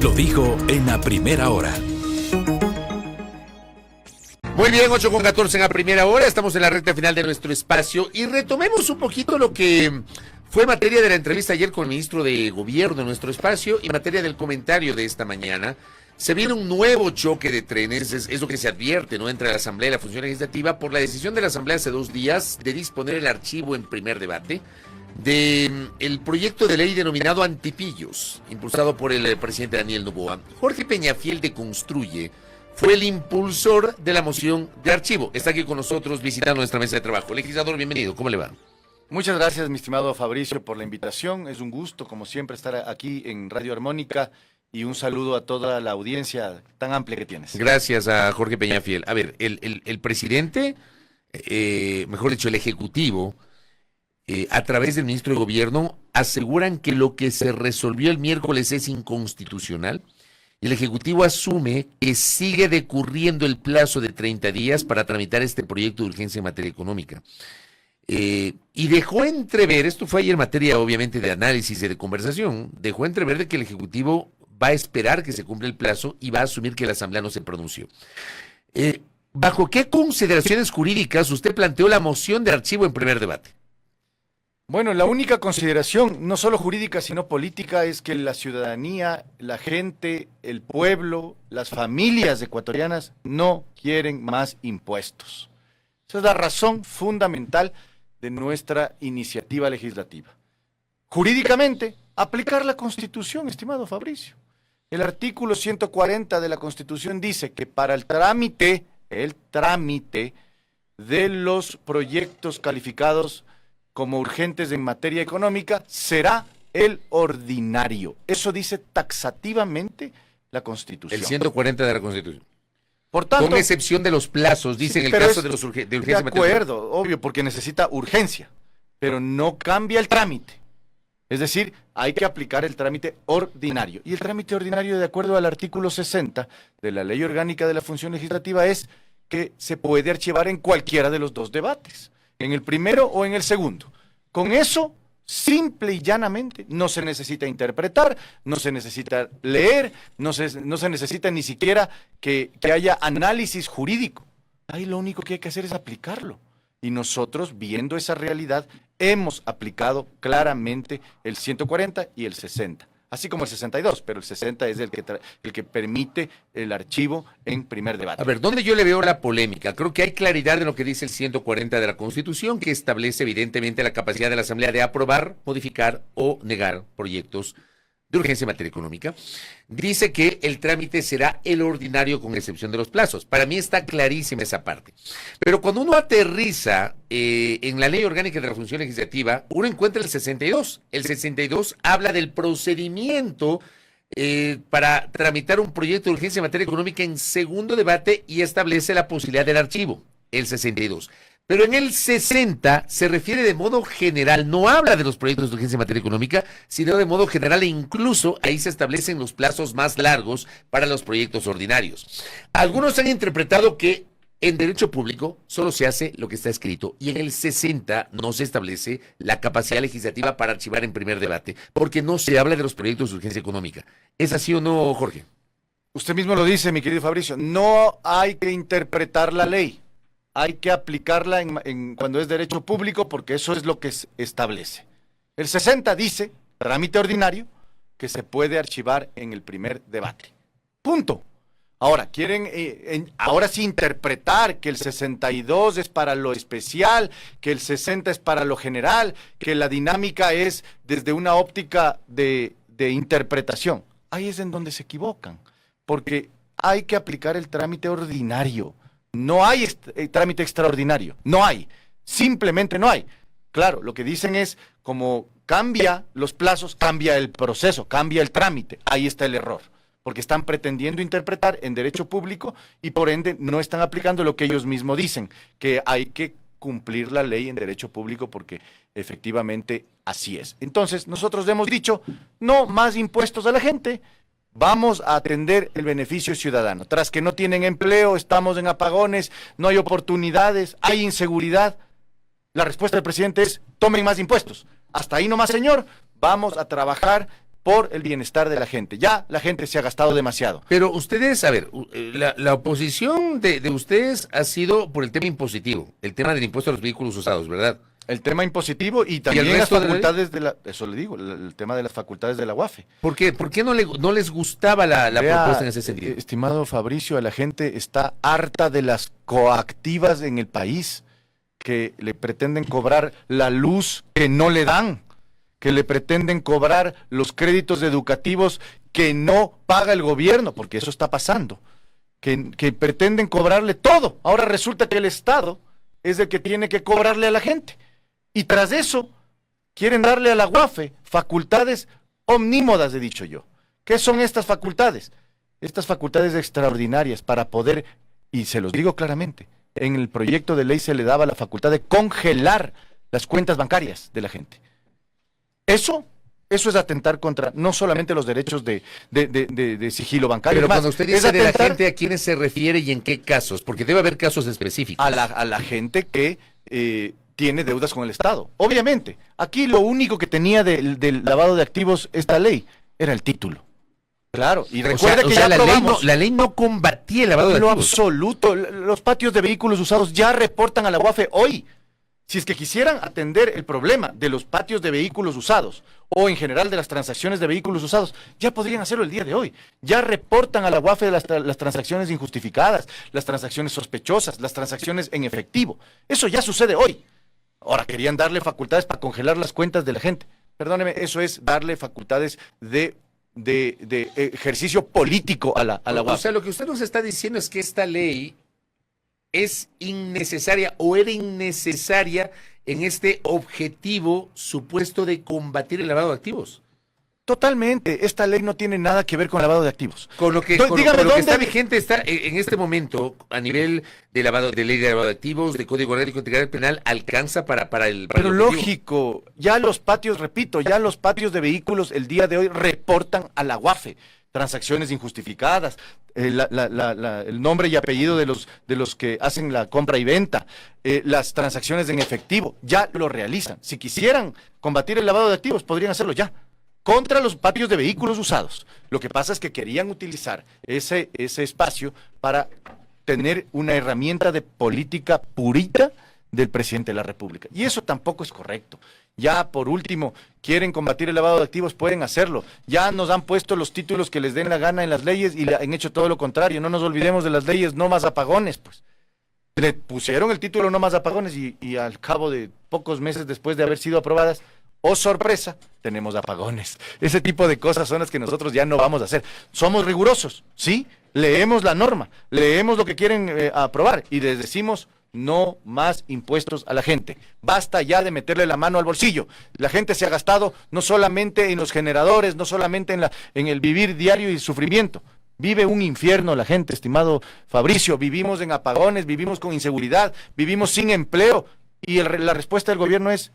Lo dijo en la primera hora. Muy bien, 8:14 en la primera hora, estamos en la recta final de nuestro espacio y retomemos un poquito lo que fue materia de la entrevista ayer con el ministro de Gobierno de nuestro espacio y materia del comentario de esta mañana. Se viene un nuevo choque de trenes, es lo que se advierte, ¿no?, entre la Asamblea y la Función Legislativa por la decisión de la Asamblea hace 2 días de disponer el archivo en primer debate de el proyecto de ley denominado Antipillos, impulsado por el presidente Daniel Noboa. Jorge Peñafiel de Construye fue el impulsor de la moción de archivo. Está aquí con nosotros visitando nuestra mesa de trabajo. Legislador, bienvenido. ¿Cómo le va? Muchas gracias, mi estimado Fabricio, por la invitación. Es un gusto, como siempre, estar aquí en Radio Armónica y un saludo a toda la audiencia tan amplia que tienes. Gracias a Jorge Peñafiel. A ver, el presidente, mejor dicho, el Ejecutivo, a través del ministro de Gobierno, aseguran que lo que se resolvió el miércoles es inconstitucional. El Ejecutivo asume que sigue decurriendo el plazo de 30 días para tramitar este proyecto de urgencia en materia económica. Y dejó entrever, esto fue ayer materia obviamente de análisis y de conversación, dejó entrever de que el Ejecutivo va a esperar que se cumpla el plazo y va a asumir que la Asamblea no se pronunció. ¿Bajo qué consideraciones jurídicas usted planteó la moción de archivo en primer debate? Bueno, la única consideración, no solo jurídica, sino política, es que la ciudadanía, la gente, el pueblo, las familias ecuatorianas no quieren más impuestos. Esa es la razón fundamental de nuestra iniciativa legislativa. Jurídicamente, aplicar la Constitución, estimado Fabricio. El artículo 140 de la Constitución dice que para el trámite de los proyectos calificados como urgentes en materia económica, será el ordinario. Eso dice taxativamente la Constitución. El 140 de la Constitución. Por tanto, con excepción de los plazos, dice en el caso de los de urgencia. De acuerdo, obvio, porque necesita urgencia, pero no cambia el trámite. Es decir, hay que aplicar el trámite ordinario. Y el trámite ordinario, de acuerdo al artículo 60 de la Ley Orgánica de la Función Legislativa, es que se puede archivar en cualquiera de los 2 debates. En el primero o en el segundo. Con eso, simple y llanamente, no se necesita interpretar, no se necesita leer, no se necesita ni siquiera que haya análisis jurídico. Ahí lo único que hay que hacer es aplicarlo. Y nosotros, viendo esa realidad, hemos aplicado claramente el 140 y el 60. Así como el 62, pero el 60 es el que permite el archivo en primer debate. A ver, ¿dónde yo le veo la polémica? Creo que hay claridad en lo que dice el 140 de la Constitución, que establece evidentemente la capacidad de la Asamblea de aprobar, modificar o negar proyectos de urgencia en materia económica. Dice que el trámite será el ordinario con excepción de los plazos. Para mí está clarísima esa parte. Pero cuando uno aterriza en la Ley Orgánica de la Función Legislativa, uno encuentra el 62. El 62 habla del procedimiento para tramitar un proyecto de urgencia en materia económica en segundo debate y establece la posibilidad del archivo, el 62. Pero en el 60 se refiere de modo general, no habla de los proyectos de urgencia en materia económica, sino de modo general e incluso ahí se establecen los plazos más largos para los proyectos ordinarios. Algunos han interpretado que en derecho público solo se hace lo que está escrito y en el 60 no se establece la capacidad legislativa para archivar en primer debate, porque no se habla de los proyectos de urgencia económica. ¿Es así o no, Jorge? Usted mismo lo dice, mi querido Fabricio, no hay que interpretar la ley. Hay que aplicarla cuando es derecho público porque eso es lo que establece. El 60 dice, trámite ordinario, que se puede archivar en el primer debate. Punto. Ahora, quieren ahora sí interpretar que el 62 es para lo especial, que el 60 es para lo general, que la dinámica es desde una óptica de interpretación. Ahí es en donde se equivocan, porque hay que aplicar el trámite ordinario. No hay trámite extraordinario, no hay, simplemente no hay. Claro, lo que dicen es, como cambia los plazos, cambia el proceso, cambia el trámite, ahí está el error, porque están pretendiendo interpretar en derecho público y por ende no están aplicando lo que ellos mismos dicen, que hay que cumplir la ley en derecho público porque efectivamente así es. Entonces, nosotros hemos dicho, no más impuestos a la gente. Vamos a atender el beneficio ciudadano. Tras que no tienen empleo, estamos en apagones, no hay oportunidades, hay inseguridad. La respuesta del presidente es, tomen más impuestos. Hasta ahí nomás, señor. Vamos a trabajar por el bienestar de la gente. Ya la gente se ha gastado demasiado. Pero ustedes, a ver, la oposición de ustedes ha sido por el tema impositivo, el tema del impuesto a los vehículos usados, ¿verdad? El tema impositivo y también las resto de la facultades de la... Eso le digo, el tema de las facultades de la UAFE. ¿Por qué? ¿Por qué no les gustaba la Vea, propuesta en ese sentido? Estimado Fabricio, la gente está harta de las coactivas en el país que le pretenden cobrar la luz que no le dan, que le pretenden cobrar los créditos educativos que no paga el gobierno, porque eso está pasando, que pretenden cobrarle todo. Ahora resulta que el Estado es el que tiene que cobrarle a la gente. Y tras eso, quieren darle a la UAFE facultades omnímodas, he dicho yo. ¿Qué son estas facultades? Estas facultades extraordinarias para poder, y se los digo claramente, en el proyecto de ley se le daba la facultad de congelar las cuentas bancarias de la gente. Eso es atentar contra no solamente los derechos de sigilo bancario. Pero Además, cuando usted dice de la gente, ¿a quiénes se refiere y en qué casos? Porque debe haber casos específicos. A la gente que tiene deudas con el Estado. Obviamente, aquí lo único que tenía del lavado de activos esta ley era el título. Claro, y recuerde que ya aprobamos. La ley no combatía el lavado de Lo activos. absoluto. Los patios de vehículos usados ya reportan a la UAFE hoy. Si es que quisieran atender el problema de los patios de vehículos usados o en general de las transacciones de vehículos usados, ya podrían hacerlo el día de hoy. Ya reportan a la UAFE las transacciones injustificadas, las transacciones sospechosas, las transacciones en efectivo. Eso ya sucede hoy. Ahora querían darle facultades para congelar las cuentas de la gente. Perdóneme, eso es darle facultades de ejercicio político a la UAFE. O sea, lo que usted nos está diciendo es que esta ley es innecesaria o era innecesaria en este objetivo supuesto de combatir el lavado de activos. Totalmente, esta ley no tiene nada que ver con lavado de activos. Con lo que, Dígame, con lo que ¿dónde? está vigente está en este momento a nivel de ley de lavado de activos, de Código Orgánico Integral Penal, alcanza para el Pero el objetivo. lógico, ya los patios, repito, ya los patios de vehículos el día de hoy reportan a la UAFE transacciones injustificadas, el nombre y apellido de los que hacen la compra y venta, las transacciones en efectivo, ya lo realizan. Si quisieran combatir el lavado de activos, podrían hacerlo ya, contra los patios de vehículos usados. Lo que pasa es que querían utilizar ese espacio para tener una herramienta de política purita del presidente de la República. Y eso tampoco es correcto. Ya, por último, quieren combatir el lavado de activos, pueden hacerlo. Ya nos han puesto los títulos que les den la gana en las leyes y han hecho todo lo contrario. No nos olvidemos de las leyes no más apagones, pues. Le pusieron el título no más apagones y al cabo de pocos meses después de haber sido aprobadas, oh sorpresa, tenemos apagones. Ese tipo de cosas son las que nosotros ya no vamos a hacer. Somos rigurosos, ¿sí? Leemos la norma, leemos lo que quieren aprobar y les decimos no más impuestos a la gente. Basta ya de meterle la mano al bolsillo. La gente se ha gastado no solamente en los generadores, no solamente en el vivir diario y sufrimiento. Vive un infierno la gente, estimado Fabricio. Vivimos en apagones, vivimos con inseguridad, vivimos sin empleo. Y la respuesta del gobierno es,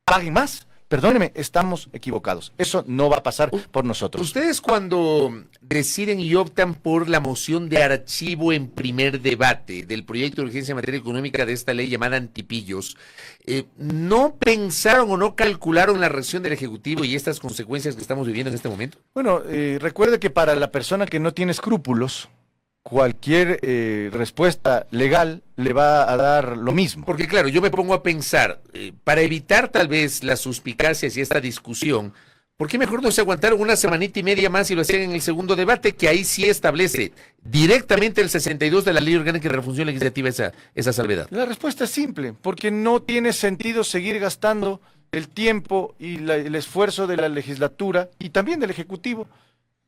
paguen más. Perdóneme, estamos equivocados. Eso no va a pasar por nosotros. Ustedes cuando deciden y optan por la moción de archivo en primer debate del proyecto de urgencia en materia económica de esta ley llamada Antipillos, ¿no pensaron o no calcularon la reacción del Ejecutivo y estas consecuencias que estamos viviendo en este momento? Bueno, recuerde que para la persona que no tiene escrúpulos, cualquier respuesta legal le va a dar lo mismo. Porque claro, yo me pongo a pensar, para evitar tal vez las suspicacias y esta discusión, ¿por qué mejor no se aguantaron una semanita y media más y lo hacían en el segundo debate, que ahí sí establece directamente el 62 de la Ley Orgánica de Refunción Legislativa esa salvedad? La respuesta es simple, porque no tiene sentido seguir gastando el tiempo y el esfuerzo de la legislatura y también del Ejecutivo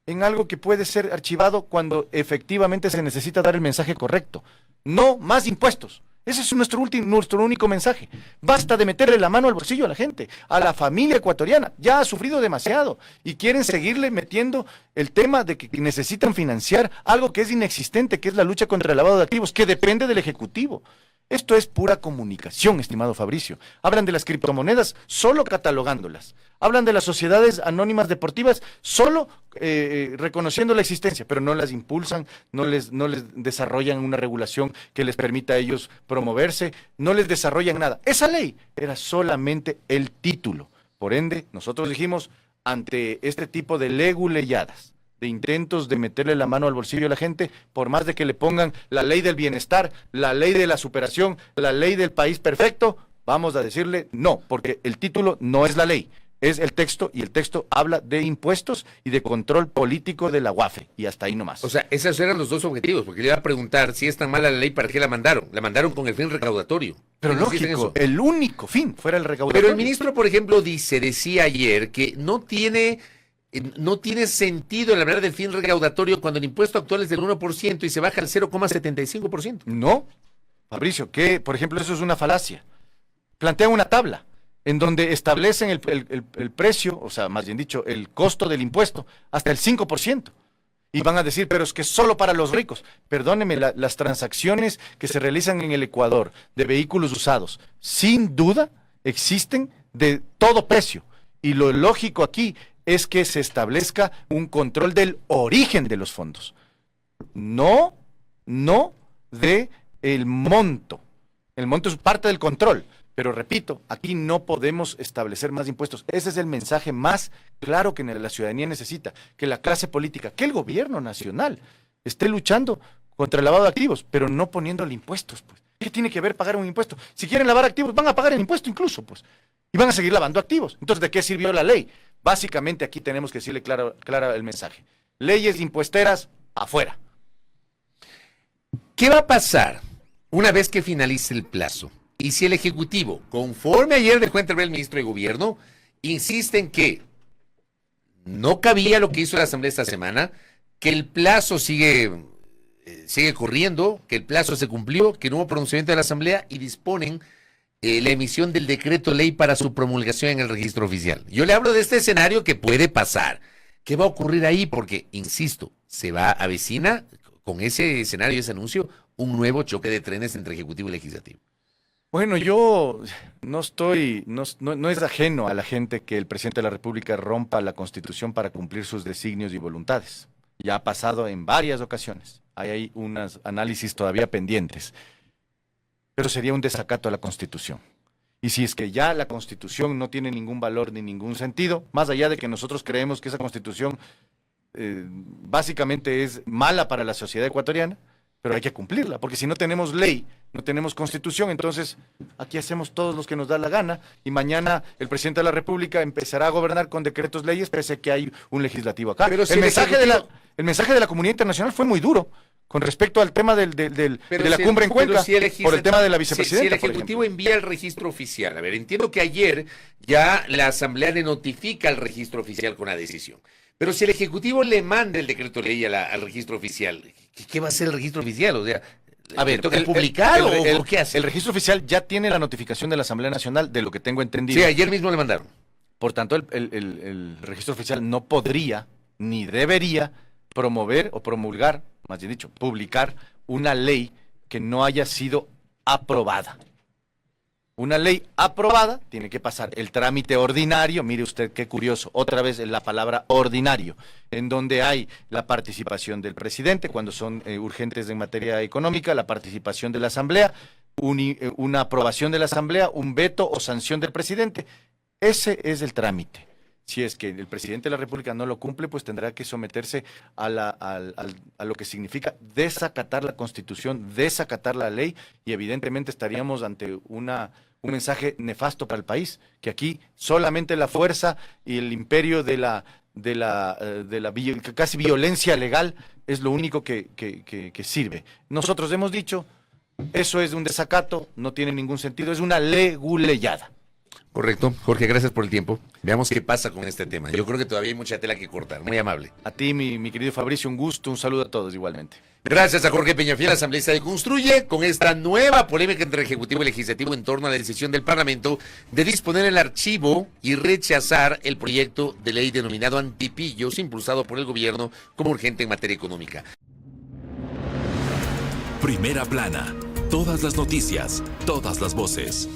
en algo que puede ser archivado cuando efectivamente se necesita dar el mensaje correcto. No más impuestos. Ese es nuestro único mensaje. Basta de meterle la mano al bolsillo a la gente, a la familia ecuatoriana. Ya ha sufrido demasiado y quieren seguirle metiendo el tema de que necesitan financiar algo que es inexistente, que es la lucha contra el lavado de activos, que depende del Ejecutivo. Esto es pura comunicación, estimado Fabricio. Hablan de las criptomonedas solo catalogándolas. Hablan de las sociedades anónimas deportivas solo reconociendo la existencia, pero no las impulsan, no les desarrollan una regulación que les permita a ellos promoverse, no les desarrollan nada. Esa ley era solamente el título. Por ende, nosotros dijimos, ante este tipo de leguleyadas, de intentos de meterle la mano al bolsillo a la gente, por más de que le pongan la ley del bienestar, la ley de la superación, la ley del país perfecto, vamos a decirle no, porque el título no es la ley, es el texto, y el texto habla de impuestos y de control político de la UAFE, y hasta ahí nomás. O sea, esos eran los dos objetivos, porque le iba a preguntar si es tan mala la ley, ¿para qué la mandaron? La mandaron con el fin recaudatorio. Pero ¿No dicen lógico, eso? el único fin fuera el recaudatorio. Pero el ministro, por ejemplo, decía ayer que no tiene sentido el hablar del fin recaudatorio cuando el impuesto actual es del 1% y se baja al 0,75%. No, Fabricio, que por ejemplo eso es una falacia. Plantean una tabla en donde establecen el precio, o sea, más bien dicho, el costo del impuesto hasta el 5%. Y van a decir, pero es que es solo para los ricos. Perdóneme, las transacciones que se realizan en el Ecuador de vehículos usados, sin duda, existen de todo precio. Y lo lógico aquí es que se establezca un control del origen de los fondos. No de el monto. El monto es parte del control. Pero repito, aquí no podemos establecer más impuestos. Ese es el mensaje más claro que la ciudadanía necesita, que la clase política, que el gobierno nacional esté luchando contra el lavado de activos, pero no poniéndole impuestos, pues. ¿Qué tiene que ver pagar un impuesto? Si quieren lavar activos, van a pagar el impuesto incluso, pues. Y van a seguir lavando activos. Entonces, ¿de qué sirvió la ley? Básicamente aquí tenemos que decirle clara el mensaje. Leyes impuesteras, afuera. ¿Qué va a pasar una vez que finalice el plazo? Y si el Ejecutivo, conforme ayer dejó entrever el ministro de Gobierno, insiste en que no cabía lo que hizo la Asamblea esta semana, que el plazo sigue corriendo, que el plazo se cumplió, que no hubo pronunciamiento de la Asamblea y disponen la emisión del decreto ley para su promulgación en el registro oficial. Yo le hablo de este escenario que puede pasar. ¿Qué va a ocurrir ahí? Porque, insisto, se va a avecina con ese escenario, ese anuncio, un nuevo choque de trenes entre Ejecutivo y Legislativo. Bueno, yo no es ajeno a la gente que el presidente de la República rompa la Constitución para cumplir sus designios y voluntades. Ya ha pasado en varias ocasiones. Hay unos análisis todavía pendientes. Pero sería un desacato a la Constitución. Y si es que ya la Constitución no tiene ningún valor ni ningún sentido, más allá de que nosotros creemos que esa Constitución básicamente es mala para la sociedad ecuatoriana, pero hay que cumplirla, porque si no tenemos ley, no tenemos constitución, entonces aquí hacemos todos los que nos da la gana, y mañana el presidente de la República empezará a gobernar con decretos leyes, pese a que hay un legislativo acá. Pero si el mensaje de la comunidad internacional fue muy duro, con respecto al tema de la cumbre en Cuenca, por el tema de la vicepresidenta. Si el Ejecutivo envía el registro oficial, a ver, entiendo que ayer ya la Asamblea le notifica al registro oficial con la decisión. Pero si el Ejecutivo le manda el decreto ley al registro oficial, ¿qué va a hacer el registro oficial? O sea, a ver, ¿toca publicar o qué hace? El registro oficial ya tiene la notificación de la Asamblea Nacional, de lo que tengo entendido. Sí, ayer mismo le mandaron. Por tanto, el registro oficial no podría ni debería promover o promulgar, más bien dicho, publicar una ley que no haya sido aprobada. Una ley aprobada tiene que pasar el trámite ordinario, mire usted qué curioso, otra vez la palabra ordinario, en donde hay la participación del presidente cuando son urgentes en materia económica, la participación de la Asamblea, una aprobación de la Asamblea, un veto o sanción del presidente. Ese es el trámite. Si es que el presidente de la República no lo cumple, pues tendrá que someterse a lo que significa desacatar la Constitución, desacatar la ley, y evidentemente estaríamos ante un mensaje nefasto para el país, que aquí solamente la fuerza y el imperio de la casi violencia legal es lo único que sirve. Nosotros hemos dicho, eso es un desacato, no tiene ningún sentido, es una leguleyada. Correcto. Jorge, gracias por el tiempo. Veamos qué pasa con este tema. Yo creo que todavía hay mucha tela que cortar. Muy amable. A ti, mi querido Fabricio, un gusto, un saludo a todos igualmente. Gracias a Jorge Peñafiel, asambleísta de Construye, con esta nueva polémica entre Ejecutivo y Legislativo en torno a la decisión del Parlamento de disponer el archivo y rechazar el proyecto de ley denominado Antipillos, impulsado por el gobierno como urgente en materia económica. Primera plana. Todas las noticias, todas las voces.